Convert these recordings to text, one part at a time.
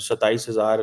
27,000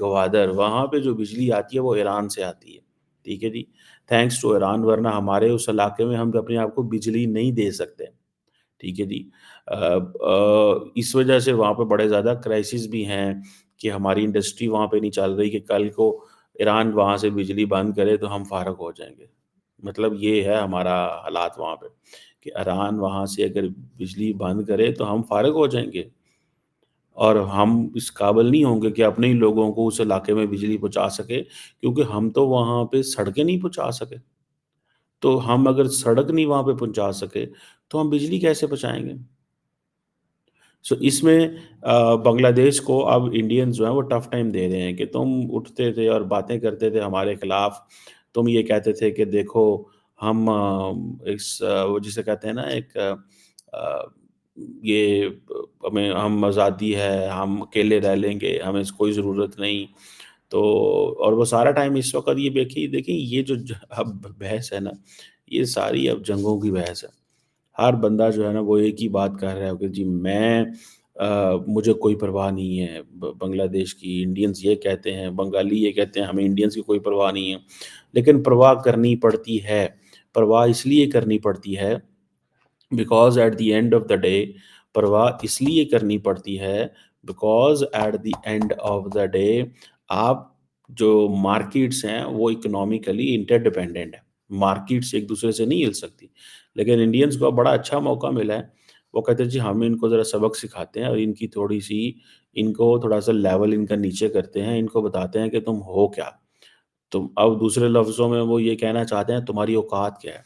گوادر، وہاں پہ جو بجلی آتی ہے وہ ایران سے آتی ہے، ٹھیک ہے جی، تھینکس ٹو ایران، ورنہ ہمارے اس علاقے میں ہم اپنے آپ کو بجلی نہیں دے سکتے، ٹھیک ہے جی۔ اس وجہ سے وہاں پہ بڑے زیادہ کرائسس بھی ہیں کہ ہماری انڈسٹری وہاں پہ نہیں چل رہی، کہ کل کو ایران وہاں سے بجلی بند کرے تو ہم فارغ ہو جائیں گے۔ مطلب یہ ہے ہمارا حالات وہاں پہ، کہ ایران وہاں سے اگر بجلی بند کرے تو ہم فارغ ہو جائیں گے، اور ہم اس قابل نہیں ہوں گے کہ اپنے ہی لوگوں کو اس علاقے میں بجلی پہنچا سکے، کیونکہ ہم تو وہاں پہ سڑکیں نہیں پہنچا سکے۔ تو ہم اگر سڑک نہیں وہاں پہ پہنچا سکے تو ہم بجلی کیسے پہنچائیں گے؟ سو اس میں بنگلہ دیش کو اب انڈینز جو ہیں وہ ٹف ٹائم دے رہے ہیں کہ تم اٹھتے تھے اور باتیں کرتے تھے ہمارے خلاف، تم یہ کہتے تھے کہ دیکھو ہم وہ جسے کہتے ہیں نا ایک یہ ہم آزادی ہے، ہم اکیلے رہ لیں گے، ہمیں کوئی ضرورت نہیں، تو اور وہ سارا ٹائم اس وقت یہ دیکھیں یہ جو اب بحث ہے نا، یہ ساری اب جنگوں کی بحث ہے۔ ہر بندہ جو ہے نا وہ ایک ہی بات کر رہا ہے کہ جی میں مجھے کوئی پرواہ نہیں ہے بنگلہ دیش کی، انڈینز یہ کہتے ہیں، بنگالی یہ کہتے ہیں ہمیں انڈینز کی کوئی پرواہ نہیں ہے، لیکن پرواہ کرنی پڑتی ہے۔ پرواہ اس لیے کرنی پڑتی ہے because at the end of the day, پرواہ اس لیے کرنی پڑتی ہے because at the end of the day آپ جو مارکیٹس ہیں وہ اکنامیکلی انٹر ڈیپینڈنٹ ہیں، مارکیٹس ایک دوسرے سے نہیں ہل سکتی، لیکن انڈینز کو بڑا اچھا موقع ملا ہے، وہ کہتے ہیں جی ہم ان کو ذرا سبق سکھاتے ہیں اور ان کی تھوڑی سی ان کو تھوڑا سا لیول ان کا نیچے کرتے ہیں، ان کو بتاتے ہیں کہ تم ہو کیا، تم اب دوسرے لفظوں میں وہ یہ کہنا چاہتے ہیں تمہاری اوقات کیا ہے۔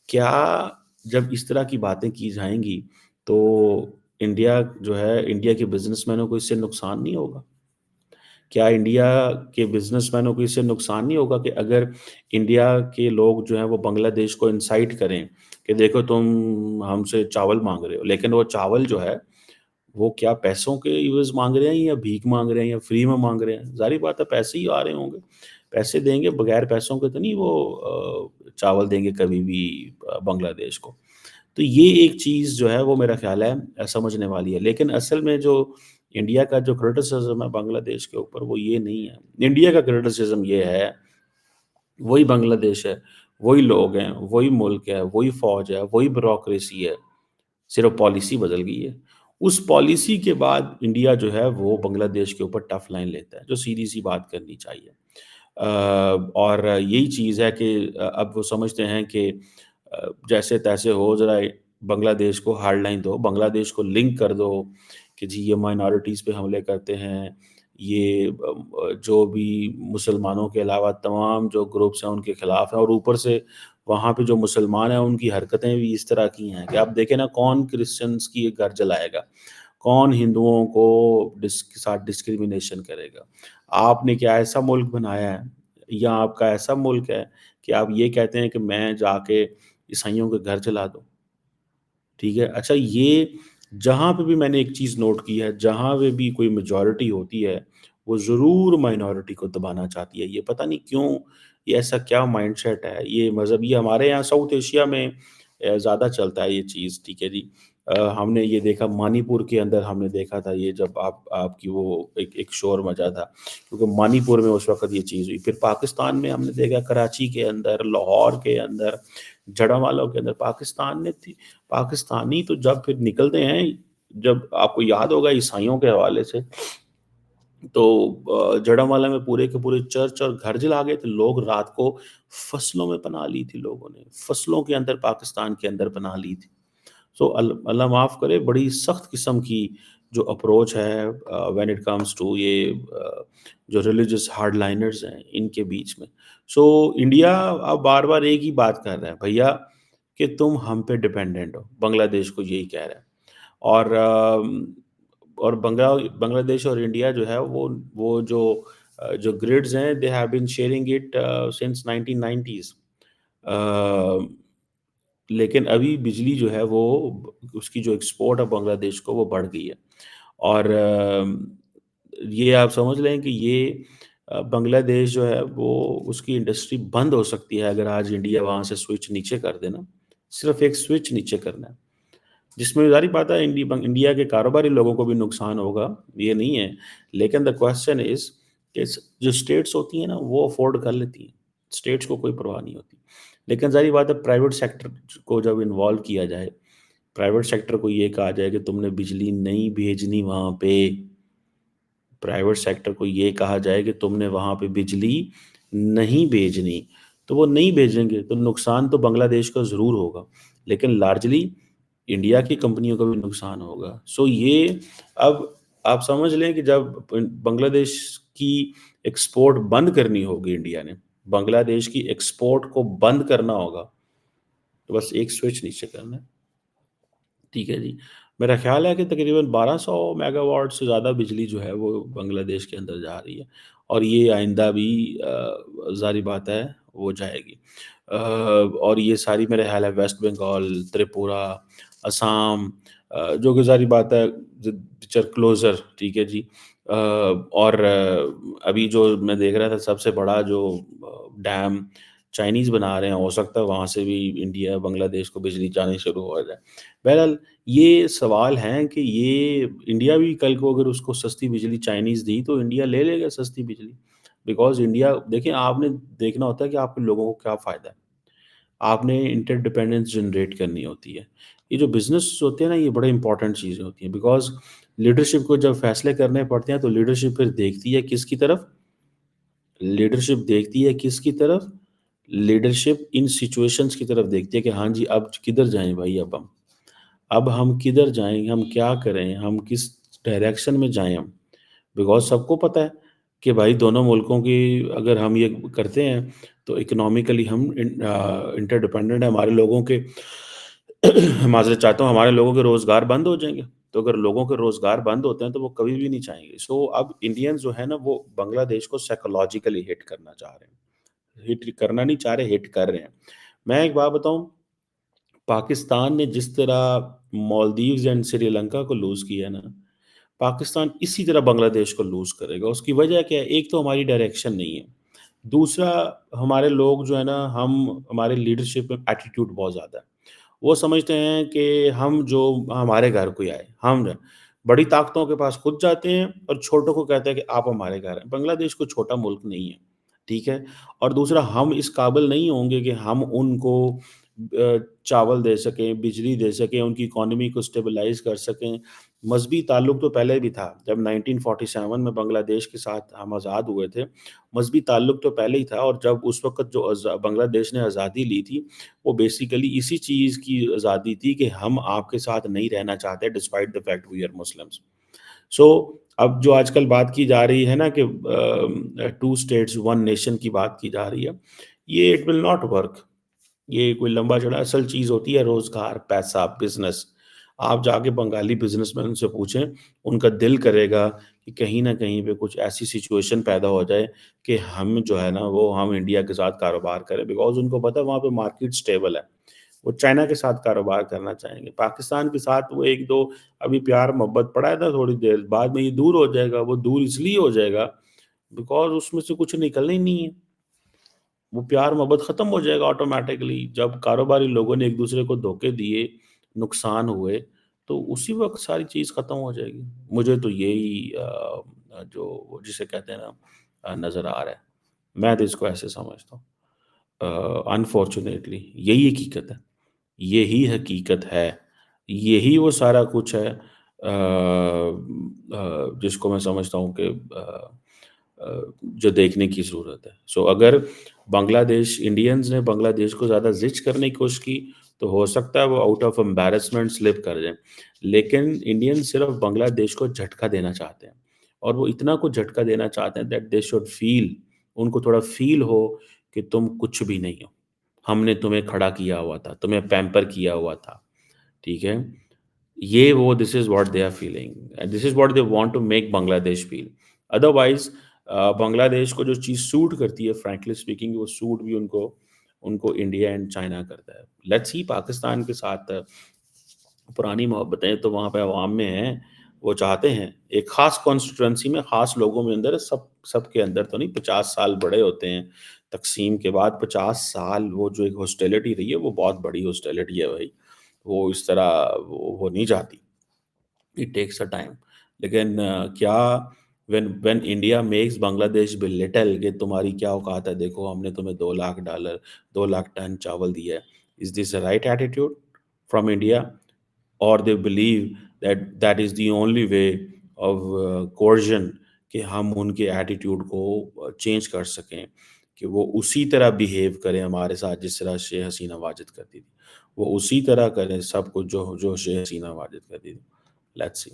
کیا جب اس طرح کی باتیں کی جائیں گی تو انڈیا جو ہے، انڈیا کے بزنس مینوں کو اس سے نقصان نہیں ہوگا؟ کیا انڈیا کے بزنس مینوں کو اس سے نقصان نہیں ہوگا کہ اگر انڈیا کے لوگ جو ہیں وہ بنگلہ دیش کو انسائٹ کریں کہ دیکھو تم ہم سے چاول مانگ رہے ہو، لیکن وہ چاول جو ہے وہ کیا پیسوں کے عوض مانگ رہے ہیں یا بھیک مانگ رہے ہیں یا فری میں مانگ رہے ہیں؟ ظاہر بات ہے پیسے ہی آ رہے ہوں گے، پیسے دیں گے، بغیر پیسوں کے تو نہیں وہ چاول دیں گے کبھی بھی بنگلہ دیش کو۔ تو یہ ایک چیز جو ہے وہ میرا خیال ہے سمجھنے والی ہے، لیکن اصل میں جو انڈیا کا جو کرٹیسزم ہے بنگلہ دیش کے اوپر وہ یہ نہیں ہے، انڈیا کا کرٹیسزم یہ ہے وہی بنگلہ دیش ہے، وہی لوگ ہیں، وہی ملک ہے، وہی فوج ہے، وہی بیوروکریسی ہے، صرف پالیسی بدل گئی ہے۔ اس پالیسی کے بعد انڈیا جو ہے وہ بنگلہ دیش کے اوپر ٹف لائن لیتا ہے، جو سیدھی سی بات کرنی چاہیے۔ اور یہی چیز ہے کہ اب وہ سمجھتے ہیں کہ جیسے تیسے ہو، ذرا بنگلہ دیش کو ہارڈ لائن دو، بنگلہ دیش کو لنک کر دو کہ جی یہ مائنارٹیز پہ حملے کرتے ہیں، یہ جو بھی مسلمانوں کے علاوہ تمام جو گروپس ہیں ان کے خلاف ہیں، اور اوپر سے وہاں پہ جو مسلمان ہیں ان کی حرکتیں بھی اس طرح کی ہیں کہ آپ دیکھیں نا کون کرسچنس کی گھر جلائے گا، کون ہندوؤں کو کے ساتھ ڈسکریمنیشن کرے گا؟ آپ نے کیا ایسا ملک بنایا ہے یا آپ کا ایسا ملک ہے کہ آپ یہ کہتے ہیں کہ میں جا کے عیسائیوں کے گھر چلا دوں؟ ٹھیک ہے، اچھا یہ جہاں پہ بھی میں نے ایک چیز نوٹ کی ہے، جہاں پہ بھی کوئی میجورٹی ہوتی ہے وہ ضرور مائنورٹی کو دبانا چاہتی ہے، یہ پتہ نہیں کیوں، یہ ایسا کیا مائنڈ سیٹ ہے، یہ مذہب یہ ہمارے یہاں ساؤتھ ایشیا میں زیادہ چلتا ہے یہ چیز، ٹھیک ہے جی۔ ہم نے یہ دیکھا منی پور کے اندر، ہم نے دیکھا تھا یہ جب آپ کی وہ ایک شور مچا تھا، کیونکہ منی پور میں اس وقت یہ چیز ہوئی، پھر پاکستان میں ہم نے دیکھا کراچی کے اندر، لاہور کے اندر، جڑا والوں کے اندر، پاکستان نے تھی، پاکستانی تو جب پھر نکلتے ہیں، جب آپ کو یاد ہوگا عیسائیوں کے حوالے سے، تو جڑامالہ میں پورے کے پورے چرچ اور گھر جلا گئے تھے، لوگ رات کو فصلوں میں پناہ لی تھی، لوگوں نے فصلوں کے اندر پاکستان کے اندر پناہ لی تھی۔ سو اللہ معاف کرے، بڑی سخت قسم کی جو اپروچ ہے وین اٹ کمز ٹو یہ جو ریلیجس ہارڈ لائنرز ہیں ان کے بیچ میں۔ سو انڈیا اب بار بار ایک ہی بات کر رہا ہے بھیا کہ تم ہم پہ ڈپینڈنٹ ہو، بنگلہ دیش کو یہی کہہ رہا ہے، اور بنگلہ دیش اور انڈیا جو ہے وہ جو گریڈز ہیں they have been sharing it since 1990s، لیکن ابھی بجلی جو ہے وہ اس کی جو ایکسپورٹ ہے بنگلہ دیش کو وہ بڑھ گئی ہے، اور یہ آپ سمجھ لیں کہ یہ بنگلہ دیش جو ہے وہ اس کی انڈسٹری بند ہو سکتی ہے اگر آج انڈیا وہاں سے سوئچ نیچے کر دینا، صرف ایک سوئچ نیچے کرنا ہے، جس میں ظاہر بات ہے انڈیا کے کاروباری لوگوں کو بھی نقصان ہوگا، یہ نہیں ہے، لیکن دا کوسچن از کہ جو اسٹیٹس ہوتی ہیں نا وہ افورڈ کر لیتی ہیں، اسٹیٹس کو کوئی پرواہ نہیں ہوتی، لیکن ظاہر بات ہے پرائیویٹ سیکٹر کو جب انوالو کیا جائے، پرائیویٹ سیکٹر کو یہ کہا جائے کہ تم نے بجلی نہیں بھیجنی وہاں پہ، پرائیویٹ سیکٹر کو یہ کہا جائے کہ تم نے وہاں پہ بجلی نہیں بھیجنی، تو وہ نہیں بھیجیں گے، تو نقصان تو بنگلہ دیش کا ضرور ہوگا، لیکن لارجلی انڈیا کی کمپنیوں کا بھی نقصان ہوگا. سو یہ اب آپ سمجھ لیں کہ جب بنگلہ دیش کی ایکسپورٹ بند کرنی ہوگی، انڈیا نے بنگلہ دیش کی ایکسپورٹ کو بند کرنا ہوگا، تو بس ایک سوئچ نیچے کرنا ہے. ٹھیک ہے جی. میرا خیال ہے کہ تقریباً 1200 میگا واٹ سے زیادہ بجلی جو ہے وہ بنگلہ دیش کے اندر جا رہی ہے، اور یہ آئندہ بھی ظاہری بات ہے وہ جائے گی. اور یہ ساری میرا خیال ہے ویسٹ بنگال، تریپورہ، اسام، جو کہ ظاہری بات ہے پکچر کلوزر. ٹھیک ہے جی. اور ابھی جو میں دیکھ رہا تھا سب سے بڑا جو ڈیم چائنیز بنا رہے ہیں، ہو سکتا ہے وہاں سے بھی انڈیا بنگلہ دیش کو بجلی جانی شروع ہو جائے. بہرحال یہ سوال ہیں کہ یہ انڈیا بھی کل کو اگر اس کو سستی بجلی چائنیز دی تو انڈیا لے لے گا سستی بجلی، بیکاز انڈیا دیکھیں آپ نے دیکھنا ہوتا ہے کہ آپ کے لوگوں کو کیا فائدہ ہے، آپ نے انٹر ڈپینڈنس جنریٹ کرنی ہوتی ہے. یہ جو بزنس ہوتے ہیں نا یہ بڑے امپورٹنٹ چیزیں ہوتی ہیں، بیکاز لیڈرشپ کو جب فیصلے کرنے پڑتے ہیں تو لیڈرشپ پھر دیکھتی ہے کس کی طرف، لیڈرشپ دیکھتی ہے کس کی طرف، لیڈرشپ ان سچویشنز کی طرف دیکھتی ہے کہ ہاں جی اب کدھر جائیں بھائی، اب ہم کدھر جائیں، ہم کیا کریں، ہم کس ڈائریکشن میں جائیں ہم. بیکاز سب کو پتہ ہے کہ بھائی دونوں ملکوں کی اگر ہم یہ کرتے ہیں تو اکنامیکلی ہم انٹر ڈپینڈنٹ ہیں، ہمارے لوگوں کے معذرت چاہتا ہوں، ہمارے لوگوں کے روزگار بند ہو جائیں گے. تو اگر لوگوں کے روزگار بند ہوتے ہیں تو وہ کبھی بھی نہیں چاہیں گے. سو اب انڈینز جو ہے نا وہ بنگلہ دیش کو سائیکولوجیکلی ہٹ کرنا چاہ رہے ہیں، ہٹ کرنا نہیں چاہ رہے، ہٹ کر رہے ہیں. میں ایک بات بتاؤں، پاکستان نے جس طرح مالدیوز اینڈ سری لنکا کو لوز کیا ہے نا، پاکستان اسی طرح بنگلہ دیش کو لوز کرے گا. اس کی وجہ کیا ہے؟ ایک تو ہماری ڈائریکشن نہیں ہے، دوسرا ہمارے لوگ جو ہے نا ہمارے لیڈرشپ میں ایٹیٹیوڈ بہت زیادہ ہے. وہ سمجھتے ہیں کہ ہم جو ہمارے گھر کوئی آئے، ہم بڑی طاقتوں کے پاس خود جاتے ہیں اور چھوٹوں کو کہتے ہیں کہ آپ ہمارے گھر ہیں. بنگلہ دیش کو چھوٹا ملک نہیں ہے، ٹھیک ہے. اور دوسرا ہم اس قابل نہیں ہوں گے کہ ہم ان کو چاول دے سکیں، بجلی دے سکیں، ان کی اکانومی کو اسٹیبلائز کر سکیں. مذہبی تعلق تو پہلے بھی تھا، جب 1947 میں بنگلہ دیش کے ساتھ ہم آزاد ہوئے تھے، مذہبی تعلق تو پہلے ہی تھا. اور جب اس وقت جو بنگلہ دیش نے آزادی لی تھی وہ بیسیکلی اسی چیز کی آزادی تھی کہ ہم آپ کے ساتھ نہیں رہنا چاہتے despite the fact we are Muslims. So اب جو آج کل بات کی جا رہی ہے نا کہ 2 اسٹیٹس 1 نیشن کی بات کی جا رہی ہے، یہ اٹ ول ناٹ ورک. یہ کوئی لمبا چڑا اصل چیز ہوتی ہے روزگار، پیسہ، بزنس. آپ جا کے بنگالی بزنس مین سے پوچھیں، ان کا دل کرے گا کہ کہیں نہ کہیں پہ کچھ ایسی سچویشن پیدا ہو جائے کہ ہم جو ہے نا وہ ہم انڈیا کے ساتھ کاروبار کریں، بیکاز ان کو پتہ ہے وہاں پہ مارکیٹ سٹیبل ہے. وہ چائنا کے ساتھ کاروبار کرنا چاہیں گے، پاکستان کے ساتھ وہ ایک دو ابھی پیار محبت پڑا ہے تھا، تھوڑی دیر بعد میں یہ دور ہو جائے گا. وہ دور اس لیے ہو جائے گا بیکاز اس میں سے کچھ نکلنا ہی نہیں ہے. وہ پیار محبت ختم ہو جائے گا آٹومیٹکلی. جب کاروباری لوگوں نے ایک دوسرے کو دھوکے دیے، نقصان ہوئے، تو اسی وقت ساری چیز ختم ہو جائے گی. مجھے تو یہی جو جسے کہتے ہیں نا نظر آ رہا ہے. میں تو اس کو ایسے سمجھتا ہوں. انفارچونیٹلی یہی حقیقت ہے، یہی حقیقت ہے، یہی وہ سارا کچھ ہے جس کو میں سمجھتا ہوں کہ جو دیکھنے کی ضرورت ہے. سو اگر بنگلہ دیش انڈینز نے بنگلہ دیش کو زیادہ زچ کرنے کی کوشش کی تو ہو سکتا ہے وہ آؤٹ آف امبیرسمنٹ سلپ کر جائیں، لیکن انڈین صرف بنگلہ دیش کو جھٹکا دینا چاہتے ہیں. اور وہ اتنا کو جھٹکا دینا چاہتے ہیں دیٹ دے شوڈ فیل، ان کو تھوڑا فیل ہو کہ تم کچھ بھی نہیں ہو، ہم نے تمہیں کھڑا کیا ہوا تھا، تمہیں پیمپر کیا ہوا تھا. ٹھیک ہے. یہ وہ this is what they are feeling, this is what they want to make Bangladesh feel. Otherwise بنگلہ دیش کو جو چیز سوٹ کرتی ہے فرینکلی اسپیکنگ، وہ سوٹ بھی ان کو انڈیا اینڈ چائنا کرتا ہے. لیٹس سی پاکستان کے ساتھ پرانی محبتیں تو وہاں پہ عوام میں ہیں، وہ چاہتے ہیں ایک خاص کانسٹیٹوئنسی میں خاص لوگوں میں اندر سب کے اندر تو نہیں. 50 سال بڑے ہوتے ہیں تقسیم کے بعد، 50 سال وہ جو ایک ہاسٹیلٹی رہی ہے وہ بہت بڑی ہاسٹیلٹی ہے بھائی. وہ اس طرح وہ نہیں چاہتی. It takes a time. لیکن کیا وین انڈیا میکس بنگلہ دیش بلٹل کہ تمہاری کیا اوقات ہے، دیکھو ہم نے تمہیں $2 لاکھ 2 لاکھ ٹن چاول دیا ہے. Is this a right attitude from India? اور they believe that is the only way of coercion کہ ہم ان کے ایٹیٹیوڈ کو چینج کر سکیں، کہ وہ اسی طرح بیہیو کریں ہمارے ساتھ جس طرح شیخ حسینہ واجد کرتی تھی، وہ اسی طرح کریں سب کچھ جو شیخ حسینہ واجد کرتی تھی. Let's see.